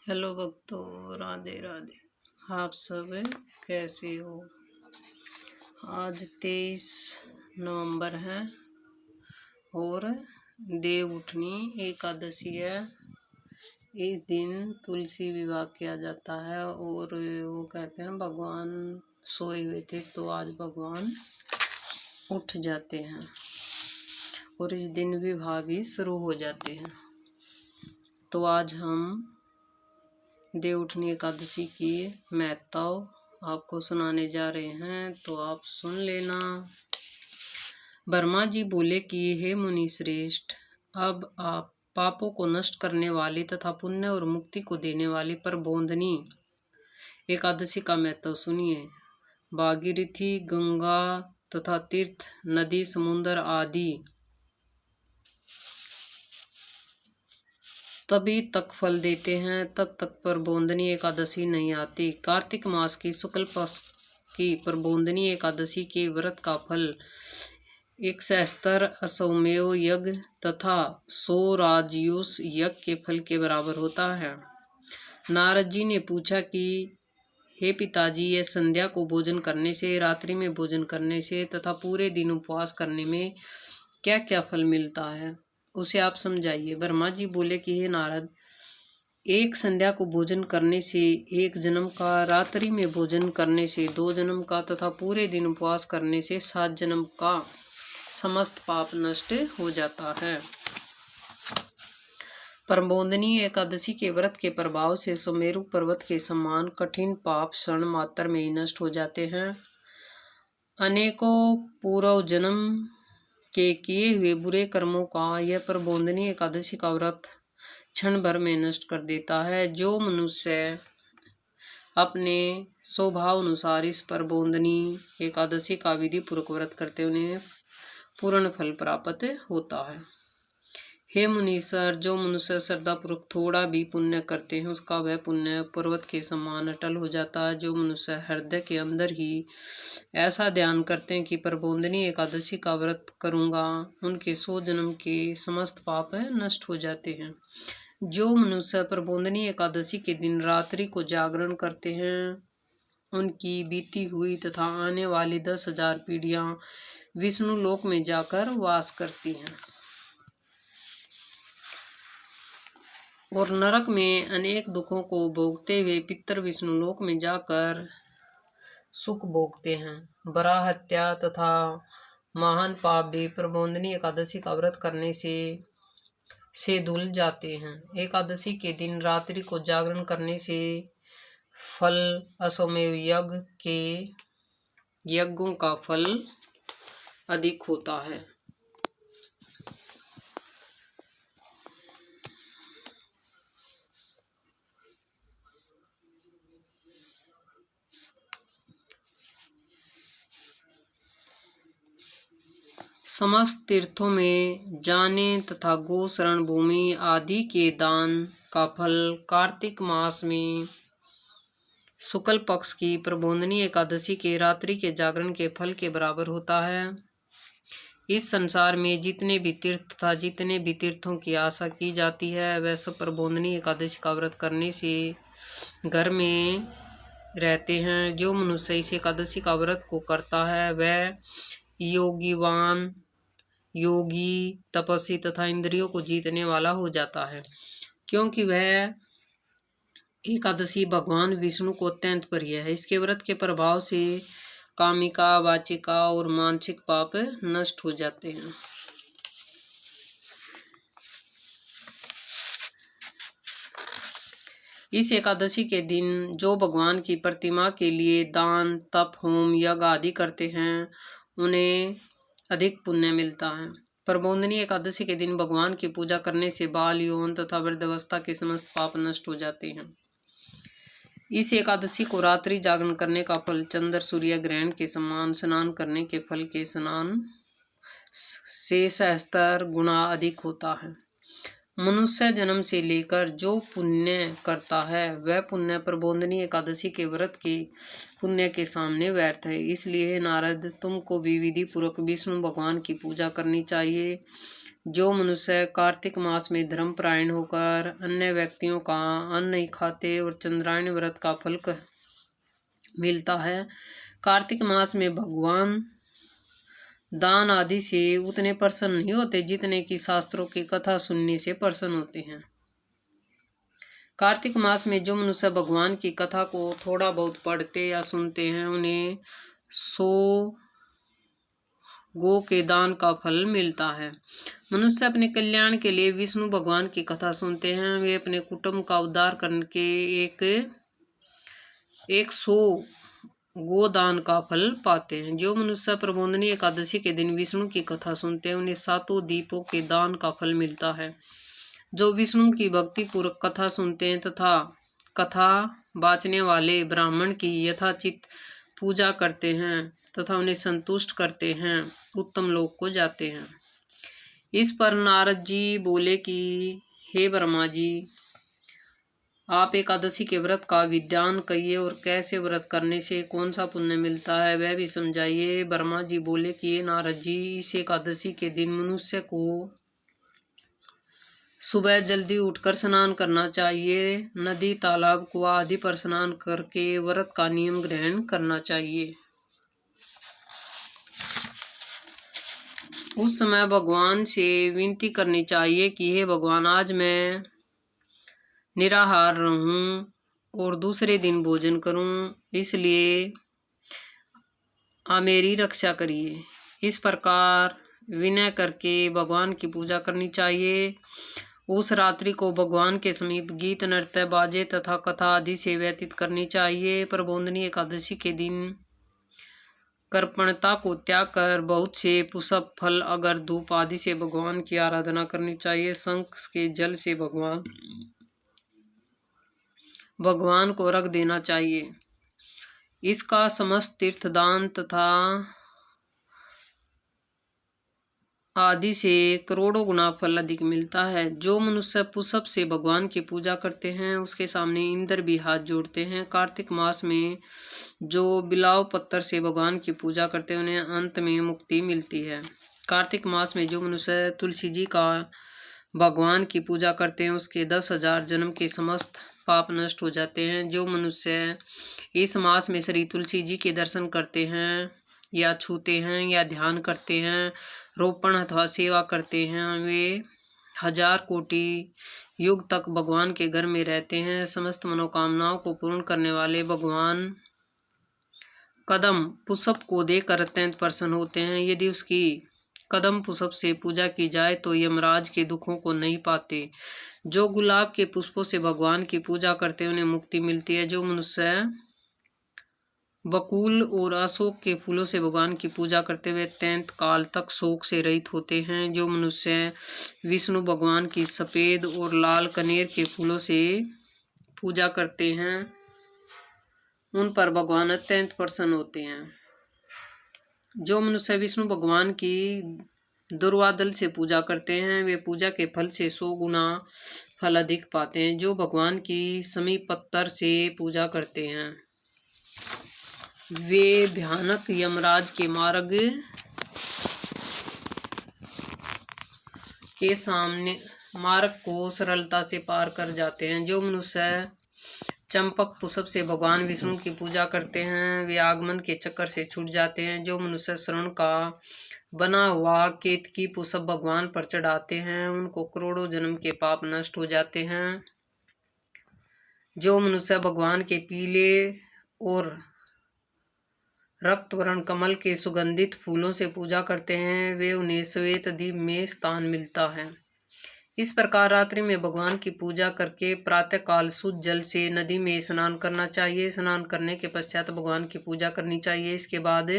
Hello भक्तों, राधे राधे। आप सब कैसे हो? आज 23 नवंबर है और देव उठनी एकादशी है। इस दिन तुलसी विवाह किया जाता है और वो कहते हैं भगवान सोए हुए थे तो आज भगवान उठ जाते हैं और इस दिन विवाह भी शुरू हो जाते हैं। तो आज हम देव उठनी एकादशी की महत्ता आपको सुनाने जा रहे हैं, तो आप सुन लेना। ब्रह्मा जी बोले कि हे मुनि श्रेष्ठ, अब आप पापों को नष्ट करने वाली तथा पुण्य और मुक्ति को देने वाली प्रबोधिनी एकादशी का महत्व सुनिए। भागीरथी, गंगा तथा तीर्थ, नदी, समुद्र आदि तभी तक फल देते हैं, तब तक प्रबोधिनी एकादशी नहीं आती। कार्तिक मास की शुक्ल पक्ष की प्रबोधिनी एकादशी के व्रत का फल 170 अश्वमेव यज्ञ तथा 100 राजयूष यज्ञ के फल के बराबर होता है। नारद जी ने पूछा कि हे पिताजी, यह संध्या को भोजन करने से, रात्रि में भोजन करने से तथा पूरे दिन उपवास करने में क्या क्या फल मिलता है, उसे आप समझाइए। ब्रह्मा जी बोले कि हे नारद, एक संध्या को भोजन करने से 1 जन्म का, रात्रि में भोजन करने से 2 जन्म का तथा पूरे दिन उपवास करने से 7 जन्म का समस्त पाप नष्ट हो जाता है। प्रबोधिनी एकादशी के व्रत के प्रभाव से सुमेरु पर्वत के समान कठिन पाप क्षण मात्र में ही नष्ट हो जाते हैं। अनेकों पूर्व जन्म के किए हुए बुरे कर्मों का यह प्रबोधिनी एकादशी का व्रत क्षण भर में नष्ट कर देता है। जो मनुष्य अपने स्वभाव अनुसार इस प्रबोधिनी एकादशी का विधि पूर्वक व्रत करते उन्हें पूर्ण फल प्राप्त होता है। हे मुनीश्वर, जो मनुष्य श्रद्धापूर्वक थोड़ा भी पुण्य करते हैं उसका वह पुण्य पर्वत के समान अटल हो जाता है। जो मनुष्य हृदय के अंदर ही ऐसा ध्यान करते हैं कि प्रबोधिनी एकादशी का व्रत करूँगा, उनके 100 जन्म के समस्त पाप नष्ट हो जाते हैं। जो मनुष्य प्रबोधिनी एकादशी के दिन रात्रि को जागरण करते हैं, उनकी बीती हुई तथा आने वाली 10,000 पीढ़ियाँ विष्णु लोक में जाकर वास करती हैं और नरक में अनेक दुखों को भोगते हुए पितर विष्णु लोक में जाकर सुख भोगते हैं। बराह हत्या तथा महान पाप भी प्रबोधिनी एकादशी का व्रत करने से धुल जाते हैं। एकादशी के दिन रात्रि को जागरण करने से फल अश्वमेव यज्ञ के यज्ञों का फल अधिक होता है। समस्त तीर्थों में जाने तथा गो शरण भूमि आदि के दान का फल कार्तिक मास में शुक्ल पक्ष की प्रबोधिनी एकादशी के रात्रि के जागरण के फल के बराबर होता है। इस संसार में जितने भी तीर्थ तथा जितने भी तीर्थों की आशा की जाती है, वह सब प्रबोधिनी एकादशी का व्रत करने से घर में रहते हैं। जो मनुष्य इस एकादशी का व्रत को करता है वह योगीवान, योगी, तपस्वी तथा इंद्रियों को जीतने वाला हो जाता है, क्योंकि वह एकादशी भगवान विष्णु को अत्यंत प्रिय है। इसके व्रत के प्रभाव से कामिका, वाचिका और मानसिक पाप नष्ट हो जाते हैं। इस एकादशी के दिन जो भगवान की प्रतिमा के लिए दान, तप, होम, यज्ञ आदि करते हैं उन्हें अधिक पुण्य मिलता है। प्रबोधिनी एकादशी के दिन भगवान की पूजा करने से बाल, यौन तथा वृद्धावस्था के समस्त पाप नष्ट हो जाते हैं। इस एकादशी को रात्रि जागरण करने का फल चंद्र सूर्य ग्रहण के समान स्नान करने के फल के स्नान से 70 गुना अधिक होता है। मनुष्य जन्म से लेकर जो पुण्य करता है वह पुण्य प्रबोधिनी एकादशी के व्रत के पुण्य के सामने व्यर्थ है। इसलिए नारद, तुमको भी विधि पूर्वक विष्णु भगवान की पूजा करनी चाहिए। जो मनुष्य कार्तिक मास में धर्मपरायण होकर अन्य व्यक्तियों का अन्न नहीं खाते और चंद्रायण व्रत का फल मिलता है, कार्तिक मास में भगवान दान आदि से उतने प्रसन्न नहीं होते जितने कि शास्त्रों की कथा सुनने से प्रसन्न होते हैं। कार्तिक मास में जो मनुष्य भगवान की कथा को थोड़ा बहुत पढ़ते या सुनते हैं, उन्हें 100 गो के दान का फल मिलता है। मनुष्य अपने कल्याण के लिए विष्णु भगवान की कथा सुनते हैं, वे अपने कुटुंब का उद्धार करने के 100 गोदान का फल पाते हैं। जो मनुष्य प्रबोधनी एकादशी के दिन विष्णु की कथा सुनते हैं, उन्हें 7 दीपों के दान का फल मिलता है। जो विष्णु की भक्ति पूर्वक कथा सुनते हैं तथा कथा बाचने वाले ब्राह्मण की यथाचित पूजा करते हैं तथा उन्हें संतुष्ट करते हैं, उत्तम लोक को जाते हैं। इस पर नारद जी बोले कि हे ब्रह्मा जी, आप एकादशी के व्रत का विधान कहिए और कैसे व्रत करने से कौन सा पुण्य मिलता है वह भी समझाइए। ब्रह्मा जी बोले कि नारद जी, इस एकादशी के दिन मनुष्य को सुबह जल्दी उठकर स्नान करना चाहिए। नदी, तालाब, कुआं आदि पर स्नान करके व्रत का नियम ग्रहण करना चाहिए। उस समय भगवान से विनती करनी चाहिए कि हे भगवान, आज मैं निराहार रहूं और दूसरे दिन भोजन करूं, इसलिए मेरी रक्षा करिए। इस प्रकार विनय करके भगवान की पूजा करनी चाहिए। उस रात्रि को भगवान के समीप गीत, नृत्य, बाजे तथा कथा आदि से व्यतीत करनी चाहिए। प्रबोधनी एकादशी के दिन कर्पणता को त्याग कर बहुत से पुष्प, फल, अगर, धूप आदि से भगवान की आराधना करनी चाहिए। शंख के जल से भगवान को रख देना चाहिए। इसका समस्त तीर्थदान तथा आदि से करोड़ों गुना फल अधिक मिलता है। जो मनुष्य पुष्प से भगवान की पूजा करते हैं, उसके सामने इंद्र भी हाथ जोड़ते हैं। कार्तिक मास में जो बिलाव पत्थर से भगवान की पूजा करते हैं, उन्हें अंत में मुक्ति मिलती है। कार्तिक मास में जो मनुष्य तुलसी जी का भगवान की पूजा करते हैं, उसके 10,000 जन्म के समस्त पाप नष्ट हो जाते हैं। जो मनुष्य इस मास में श्री तुलसी जी के दर्शन करते हैं या छूते हैं या ध्यान करते हैं, रोपण अथवा सेवा करते हैं, वे 1000 कोटि युग तक भगवान के घर में रहते हैं। समस्त मनोकामनाओं को पूर्ण करने वाले भगवान कदम पुष्प को देखकर अत्यंत प्रसन्न होते हैं। यदि उसकी कदम पुष्प से पूजा की जाए तो यमराज के दुखों को नहीं पाते। जो गुलाब के पुष्पों से भगवान की पूजा करते हैं, उन्हें मुक्ति मिलती है। जो मनुष्य बकुल और अशोक के फूलों से भगवान की पूजा करते हुए अत्यंत काल तक शोक से रहित होते हैं। जो मनुष्य विष्णु भगवान की सफेद और लाल कनेर के फूलों से पूजा करते हैं, उन पर भगवान अत्यंत प्रसन्न होते हैं। जो मनुष्य विष्णु भगवान की दुर्वादल से पूजा करते हैं, वे पूजा के फल से 100 गुना फल अधिक पाते हैं। जो भगवान की समीप पत्थर से पूजा करते हैं, वे भयानक यमराज के मार्ग को सरलता से पार कर जाते हैं। जो मनुष्य चंपक पुष्प से भगवान विष्णु की पूजा करते हैं, वे आगमन के चक्कर से छूट जाते हैं। जो मनुष्य स्वर्ण का बना हुआ केतकी पुष्प भगवान पर चढ़ाते हैं, उनको करोड़ों जन्म के पाप नष्ट हो जाते हैं। जो मनुष्य भगवान के पीले और रक्त वर्ण कमल के सुगंधित फूलों से पूजा करते हैं, वे उन्हें श्वेत द्वीप में स्थान मिलता है। इस प्रकार रात्रि में भगवान की पूजा करके प्रातःकाल शुद्ध जल से नदी में स्नान करना चाहिए। स्नान करने के पश्चात भगवान की पूजा करनी चाहिए। इसके बाद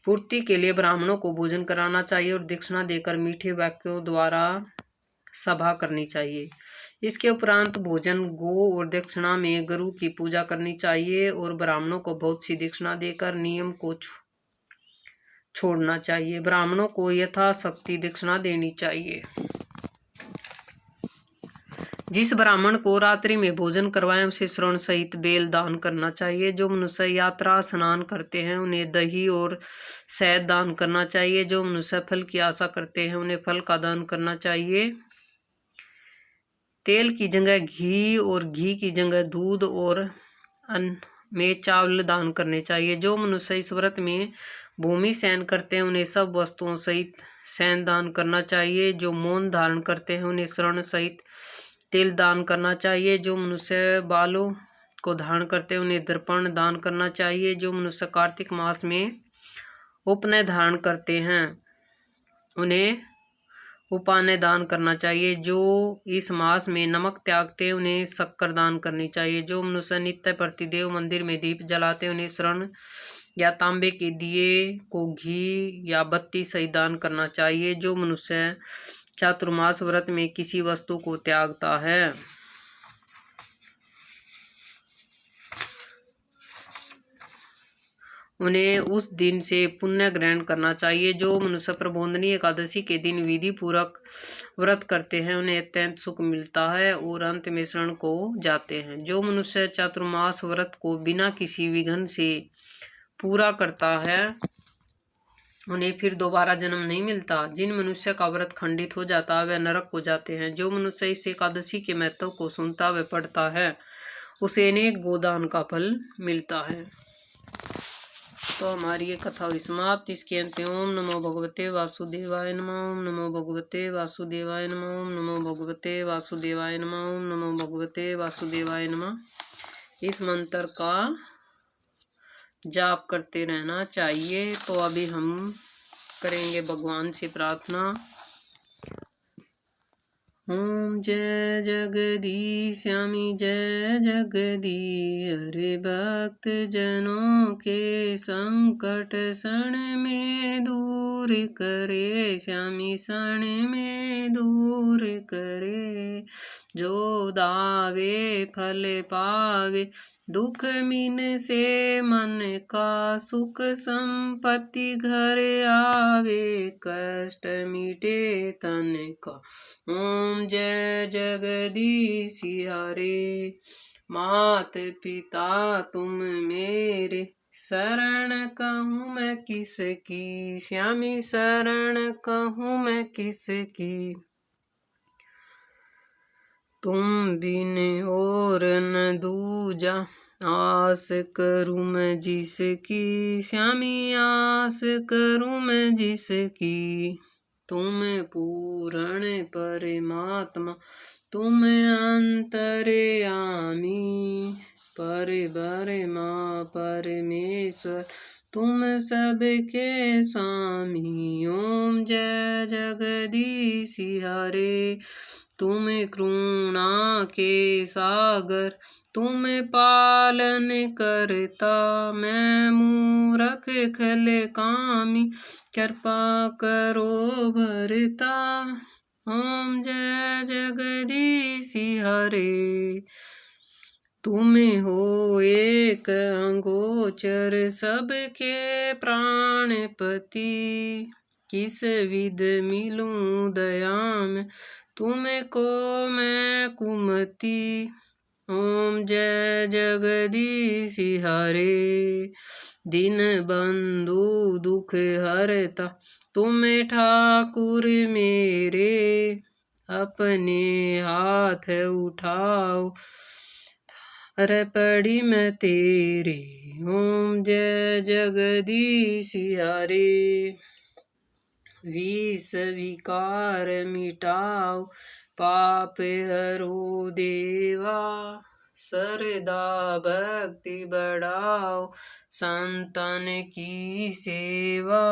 पूर्ति के लिए ब्राह्मणों को भोजन कराना चाहिए और दक्षिणा देकर मीठे वाक्यों द्वारा सभा करनी चाहिए। इसके उपरांत भोजन, गो और दक्षिणा में गुरु की पूजा करनी चाहिए और ब्राह्मणों को बहुत सी दक्षिणा देकर नियम को छोड़ना चाहिए। ब्राह्मणों को यथाशक्ति दक्षिणा देनी चाहिए। जिस ब्राह्मण को रात्रि में भोजन करवाएं उसे श्रवण सहित बेल दान करना चाहिए। जो मनुष्य यात्रा स्नान करते हैं उन्हें दही और शहद दान करना चाहिए। जो मनुष्य फल की आशा करते हैं उन्हें फल का दान करना चाहिए। तेल की जगह घी और घी की जगह दूध और अन्न में चावल दान करने चाहिए। जो मनुष्य इस व्रत में भूमि शयन करते हैं उन्हें सब वस्तुओं सहित शयन दान करना चाहिए। जो मौन धारण करते हैं उन्हें शरण सहित तेल दान करना चाहिए। जो मनुष्य बालों को धारण करते हैं उन्हें दर्पण दान करना चाहिए। जो मनुष्य कार्तिक मास में उपनय धारण करते हैं उन्हें उपानय दान करना चाहिए। जो इस मास में नमक त्यागते हैं उन्हें शक्कर दान करनी चाहिए। जो मनुष्य नित्य प्रतिदेव मंदिर में दीप जलाते हैं उन्हें स्वर्ण या तांबे के दिए को घी या बत्ती सहित दान करना चाहिए। जो मनुष्य चातुर्मास व्रत में किसी वस्तु को त्यागता है उन्हें उस दिन से पुण्य ग्रहण करना चाहिए। जो मनुष्य प्रबोधनी एकादशी के दिन विधि पूर्वक व्रत करते हैं उन्हें अत्यंत सुख मिलता है और अंत में शरण को जाते हैं। जो मनुष्य चातुर्मास व्रत को बिना किसी विघ्न से पूरा करता है उन्हें फिर दोबारा जन्म नहीं मिलता। जिन मनुष्य का व्रत खंडित हो जाता है वह नरक को जाते हैं। जो मनुष्य इस एकादशी के महत्व को सुनता व पढ़ता है उसे अनेक गोदान का फल मिलता है। तो हमारी ये कथा हुई समाप्त। इसके अंत ओम नमो भगवते वासुदेवाय नमः। ओम नमो भगवते वासुदेवाय नमः। ओम नमो भगवते वासुदेवाय नमः। ओम नमो भगवते वासुदेवाय नमः। इस मंत्र का जाप करते रहना चाहिए। तो अभी हम करेंगे भगवान से प्रार्थना। ओम जय जगदीश श्यामी जय जगदी हरे भक्त जनों के संकट क्षण में दूर करे श्यामी क्षण में दूर करे। जो दावे फल पावे दुख मिन से मन का सुख संपत्ति घर आवे कष्ट मिटे तन का। ओम जय जगदीश हरे मात पिता तुम मेरे शरण कहूँ मैं किसकी श्यामी शरण कहूँ मैं किसकी। तुम बिन और न दूजा आस करूँ मैं जिसकी श्यामी आस करूँ मैं जिसकी। तुम पूर्ण परमात्मा तुम अंतर्यामी परब्रह्मा परमेश्वर तुम सबके स्वामी। ओम जय जगदीश हरे तुम करुणा के सागर तुम पालन करता मैं मूरख खल कामी कृपा करो भरता। ओम जय जगदीश हरे तुम हो एक अंगोचर सबके प्राणपति किस विध मिलूं दया में तुमको मैं कुमति। ओम जय जगदीश हरे दिन बंधु दुख हरता तुम ठाकुर मेरे अपने हाथ उठाओ अरे पड़ी मैं तेरे। ओम जय जगदीश हरे विष विकार मिटाओ पाप हरो देवा श्रद्धा भक्ति बढ़ाओ संतन की सेवा।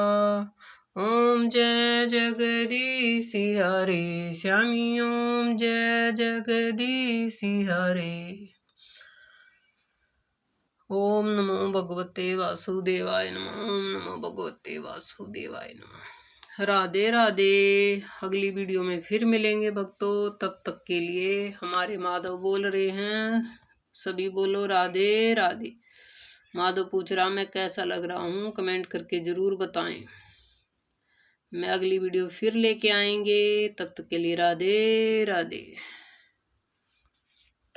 ओम जय जगदीश हरे श्यामी ओम जय जगदीश हरे। ओम नमो भगवते वासुदेवाय नमः। ओम नमो भगवते वासुदेवाय नमः। राधे राधे। अगली वीडियो में फिर मिलेंगे भक्तों। तब तक के लिए हमारे माधव बोल रहे हैं, सभी बोलो राधे राधे। माधव पूछ रहा मैं कैसा लग रहा हूँ, कमेंट करके ज़रूर बताएं। मैं अगली वीडियो फिर लेके आएंगे, तब तक के लिए राधे राधे।